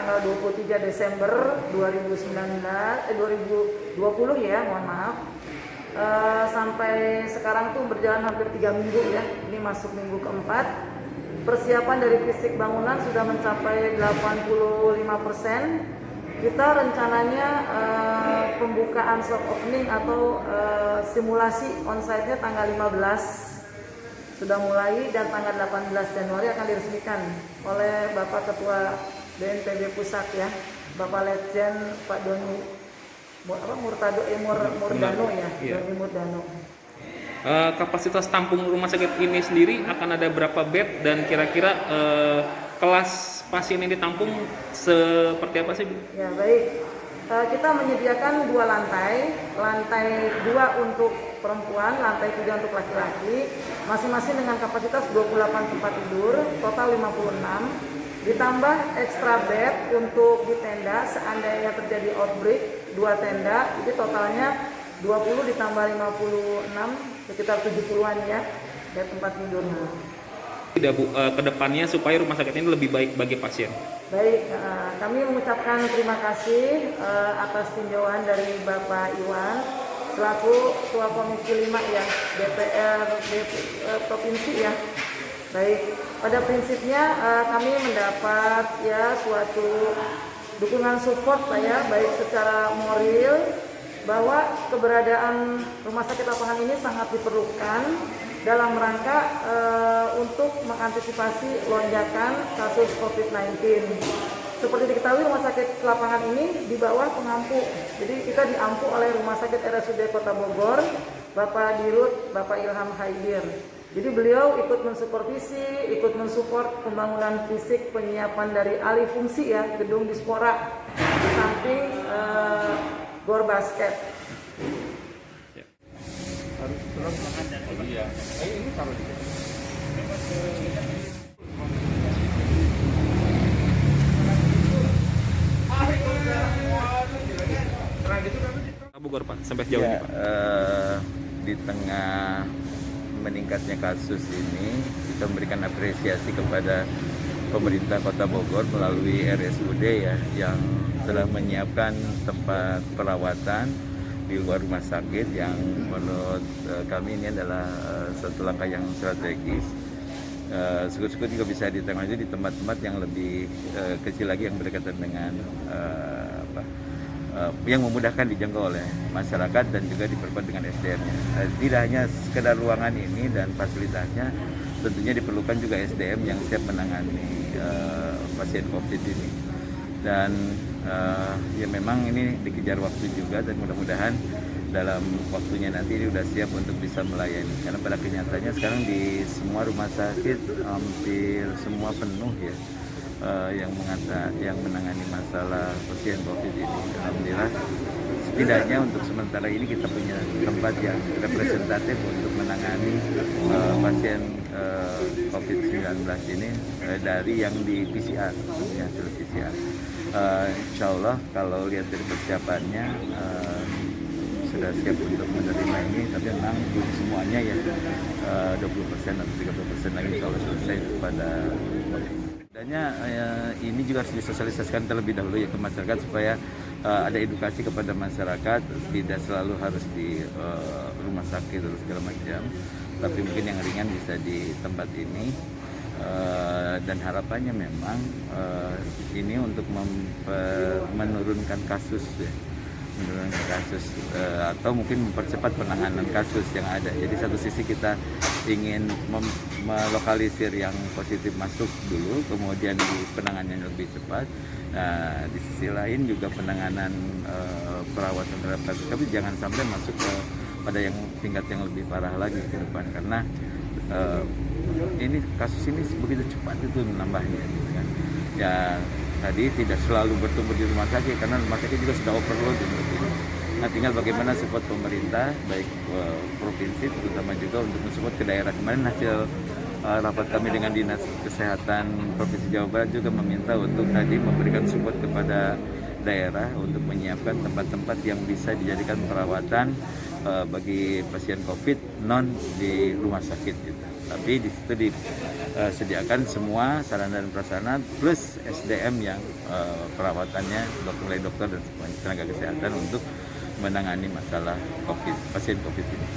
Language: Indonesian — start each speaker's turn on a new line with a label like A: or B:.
A: tanggal 23 Desember 2020 ya, mohon maaf. Sampai sekarang tuh berjalan hampir 3 minggu ya, ini masuk minggu keempat. Persiapan dari fisik bangunan sudah mencapai 85%. Kita rencananya pembukaan soft opening atau simulasi onsite-nya tanggal 15 sudah mulai, dan tanggal 18 Januari akan diresmikan oleh Bapak Ketua BNPB Pusat ya, Bapak Letjen Pak Doni Murdano ya,
B: Iya.
A: Doni Murdano.
B: Kapasitas tampung rumah sakit ini sendiri akan ada berapa bed, dan kira-kira kelas pasien yang ditampung seperti apa sih, Bu?
A: Ya baik, kita menyediakan 2 lantai 2 untuk perempuan, lantai 3 untuk laki-laki, masing-masing dengan kapasitas 28 tempat tidur, total 56, ditambah extra bed untuk di tenda seandainya terjadi outbreak, 2 tenda, jadi totalnya 20 ditambah 56, sekitar 70-an ya, bed tempat tidurnya.
B: Tidak, Bu, kedepannya supaya rumah sakit ini lebih baik bagi pasien.
A: Baik, kami mengucapkan terima kasih atas tinjauan dari Bapak Iwan selaku Ketua Komisi 5 ya, DPR Provinsi ya. Baik, pada prinsipnya kami mendapat ya suatu dukungan support Pak ya, baik secara moral bahwa keberadaan rumah sakit lapangan ini sangat diperlukan dalam rangka untuk mengantisipasi lonjakan kasus COVID-19. Seperti diketahui, rumah sakit lapangan ini di bawah pengampu. Jadi kita diampu oleh Rumah Sakit RSUD Kota Bogor, Bapak Dirut, Bapak Ilham Haidir. Jadi beliau ikut mensupervisi, ikut mensupport pembangunan fisik, penyiapan dari alih fungsi ya, gedung Dispora di samping Gor Basket.
B: Harus terus makan. Iya. Ini taruh di sini. Bogor, Pak, sampai jauh ini, Pak.
C: Di tengah meningkatnya kasus ini, kita memberikan apresiasi kepada pemerintah Kota Bogor melalui RSUD ya, yang telah menyiapkan tempat perawatan di luar rumah sakit, yang menurut kami ini adalah satu langkah yang strategis. Syukur-syukur juga bisa ditangani di tempat-tempat yang lebih kecil lagi, yang berdekatan dengan yang memudahkan dijangkau oleh masyarakat dan juga diperkuat dengan SDM-nya. Tidak hanya sekedar ruangan ini dan fasilitasnya, tentunya diperlukan juga SDM yang siap menangani pasien COVID ini. Dan ya memang ini dikejar waktu juga, dan mudah-mudahan dalam waktunya nanti ini sudah siap untuk bisa melayani. Karena pada kenyataannya sekarang di semua rumah sakit hampir semua penuh ya, yang menangani masalah pasien COVID ini. Alhamdulillah, setidaknya untuk sementara ini kita punya tempat yang representatif untuk menangani pasien COVID-19 ini dari yang di PCR, ya, hasil PCR. Insya Allah kalau lihat dari persiapannya sudah siap untuk menerima ini, tapi memang belum semuanya ya, 20% atau 30% lagi insya Allah selesai pada adanya. Ini juga harus disosialisasikan terlebih dahulu ya ke masyarakat, supaya ada edukasi kepada masyarakat, tidak selalu harus di rumah sakit atau segala macam, tapi mungkin yang ringan bisa di tempat ini. Dan harapannya memang ini untuk menurunkan kasus ya, atau mungkin mempercepat penanganan kasus yang ada. Jadi satu sisi kita ingin melokalisir yang positif masuk dulu, kemudian di penanganannya lebih cepat. Nah, di sisi lain juga penanganan perawatan terhadap kasus, tapi jangan sampai masuk pada yang tingkat yang lebih parah lagi ke depan, karena ini kasus ini begitu cepat itu menambahnya gitu kan. Ya tadi tidak selalu bertumbuh di rumah sakit, karena rumah sakit juga sudah overload untuk ini. Nah, tinggal bagaimana support pemerintah, baik provinsi terutama juga untuk mensupport ke daerah. Kemarin hasil rapat kami dengan Dinas Kesehatan Provinsi Jawa Barat juga meminta untuk tadi memberikan support kepada daerah untuk menyiapkan tempat-tempat yang bisa dijadikan perawatan bagi pasien COVID non di rumah sakit gitu. Tapi di situ disediakan semua sarana dan prasarana plus SDM yang perawatannya mulai dokter dan tenaga kesehatan untuk menangani masalah COVID, pasien COVID ini.